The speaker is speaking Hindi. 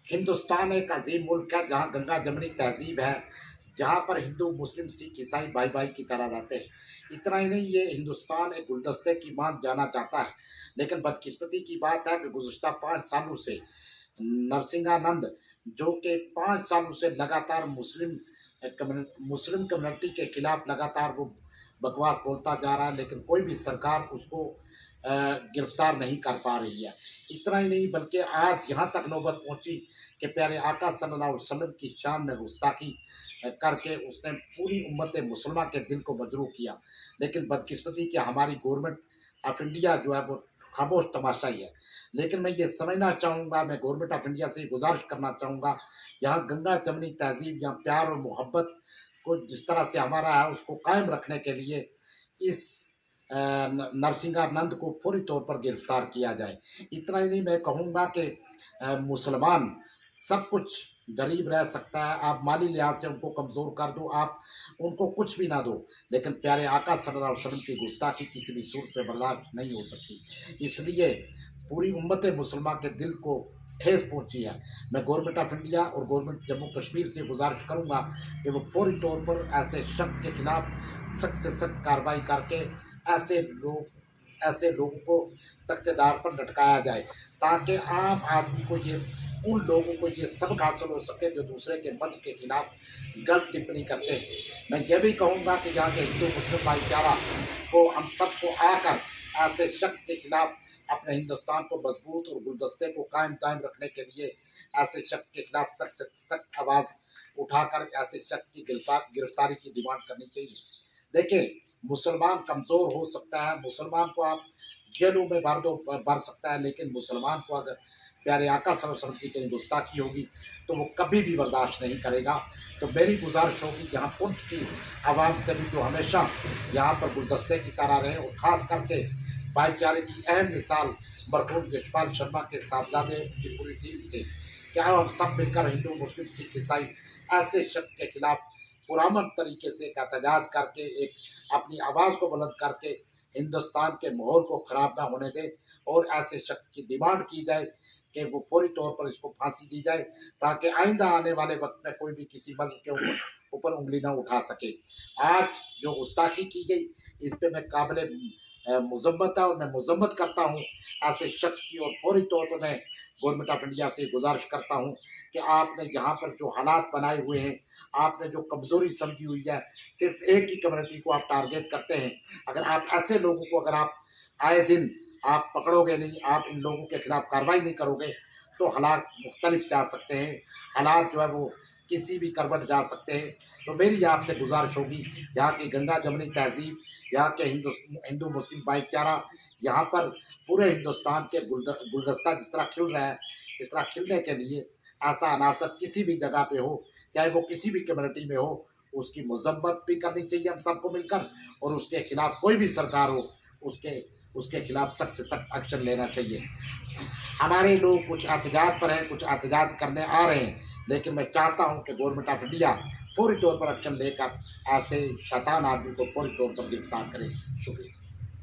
हिंदुस्तान एक अजीम मुल्क है जहाँ गंगा जमनी तहजीब है, जहाँ पर हिंदू मुस्लिम सिख ईसाई भाई भाई की तरह रहते हैं। इतना ही नहीं, ये हिंदुस्तान एक गुलदस्ते की मान जाना जाता है। लेकिन बदकिस्मती की बात है कि गुज़श्ता 5 सालों से नरसिंहानंद, जो कि 5 सालों से लगातार मुस्लिम कम्युनिटी के खिलाफ लगातार वो बकवास बोलता जा रहा है, लेकिन कोई भी सरकार उसको गिरफ्तार नहीं कर पा रही है। इतना ही नहीं, बल्कि आज यहाँ तक नौबत पहुँची कि प्यारे आका सल्लल्लाहु अलैहि वसल्लम की शान में गुस्ताखी करके उसने पूरी उम्मत मुसलमा के दिल को मजरूह किया। लेकिन बदकिस्मती कि हमारी गवर्नमेंट ऑफ इंडिया जो है वो खामोश तमाशा ही है। लेकिन मैं ये समझना चाहूँगा, मैं गवर्नमेंट ऑफ इंडिया से गुजारिश करना चाहूँगा, यहाँ गंगा जमनी तहजीब, यहाँ प्यार और मोहब्बत को जिस तरह से हमारा है उसको कायम रखने के लिए इस नरसिंहानंद को फौरी तौर पर गिरफ्तार किया जाए। इतना ही नहीं, मैं कहूँगा कि मुसलमान सब कुछ गरीब रह सकता है, आप माली लिहाज से उनको कमज़ोर कर दो, आप उनको कुछ भी ना दो, लेकिन प्यारे आका सल्लल्लाहु अलैहि वसल्लम की गुस्ताखी किसी भी सूरत पे बर्दाश्त नहीं हो सकती। इसलिए पूरी उम्मत मुसलमा के दिल को ठेस पहुंची है। मैं गवर्नमेंट ऑफ इंडिया और गवर्नमेंट जम्मू कश्मीर से गुजारिश करूंगा कि वो फौरी तौर पर ऐसे शख्स के खिलाफ सख्त से सख्त कार्रवाई करके ऐसे लोगों को तख्तेदार पर लटकाया जाए, ताकि आम आदमी को ये, उन लोगों को ये सबक हासिल हो सके जो दूसरे के मज़हब के खिलाफ गलत टिप्पणी करते हैं। मैं ये भी कहूँगा कि यहाँ के हिंदू मुस्लिम भाईचारा को, हम सबको आकर ऐसे शख्स के खिलाफ अपने हिंदुस्तान को मजबूत और गुलदस्ते को कायम रखने के लिए ऐसे शख्स के खिलाफ सख्त से सख्त आवाज़ उठाकर ऐसे शख्स की गिरफ्तारी की डिमांड करनी चाहिए। देखिए, मुसलमान कमज़ोर हो सकता है, मुसलमान को आप जेलों में भर सकता है, लेकिन मुसलमान को अगर प्यारे आका सल्लल्लाहु अलैहि वसल्लम की कहीं गुस्ताखी होगी तो वो कभी भी बर्दाश्त नहीं करेगा। तो मेरी गुजारिश होगी यहाँ पुंछ की आवाम से भी, जो हमेशा यहाँ पर गुलदस्ते की तरह रहे, और ख़ास करके भाईचारे की अहम मिसाल मरहूम यशपाल शर्मा के साहबजादे की पूरी टीम से, क्या हम सब मिलकर हिंदू मुस्लिम सिख ईसाई ऐसे शख्स के खिलाफ पुरअमन तरीके से एहतजाज करके, एक अपनी आवाज़ को बुलंद करके हिंदुस्तान के माहौल को ख़राब ना होने दें, और ऐसे शख्स की डिमांड की जाए कि वो फौरी तौर पर इसको फांसी दी जाए, ताकि आइंदा आने वाले वक्त में कोई भी किसी मज़हब के ऊपर उंगली ना उठा सके। आज जो गुस्ताखी की गई, इस पर मैं काबिल मज़म्मत है और मैं मज़म्मत करता हूँ ऐसे शख्स की, और फौरी तौर पर मैं गवर्नमेंट ऑफ इंडिया से गुजारिश करता हूँ कि आपने यहाँ पर जो हालात बनाए हुए हैं, आपने जो कमज़ोरी समझी हुई है, सिर्फ एक ही कम्युनिटी को आप टारगेट करते हैं। अगर आप ऐसे लोगों को, अगर आप आए दिन आप पकड़ोगे नहीं, आप इन लोगों के खिलाफ कार्रवाई नहीं करोगे, तो हालात मुख्तलिफ जा सकते हैं, हालात जो है वो किसी भी करवट जा सकते हैं। तो मेरी आपसे गुजारिश होगी, यहाँ की गंगा जमनी तहजीब, यहाँ के हिंदू मुस्लिम भाईचारा, यहाँ पर पूरे हिंदुस्तान के गुलदस्ता जिस तरह खिल रहा है, इस तरह खिलने के लिए ऐसा अनासर किसी भी जगह पे हो, चाहे वो किसी भी कम्युनिटी में हो, उसकी मज़म्मत भी करनी चाहिए हम सबको मिलकर, और उसके खिलाफ कोई भी सरकार हो, उसके खिलाफ सख्त से सख्त एक्शन लेना चाहिए। हमारे लोग कुछ एहतजाज पर हैं, कुछ एहतजाज करने आ रहे हैं, लेकिन मैं चाहता हूँ कि गवर्नमेंट ऑफ इंडिया फौरी तौर पर एक्शन लेकर ऐसे शैतान आदमी को फौरी तौर पर गिरफ्तार करे। शुक्रिया।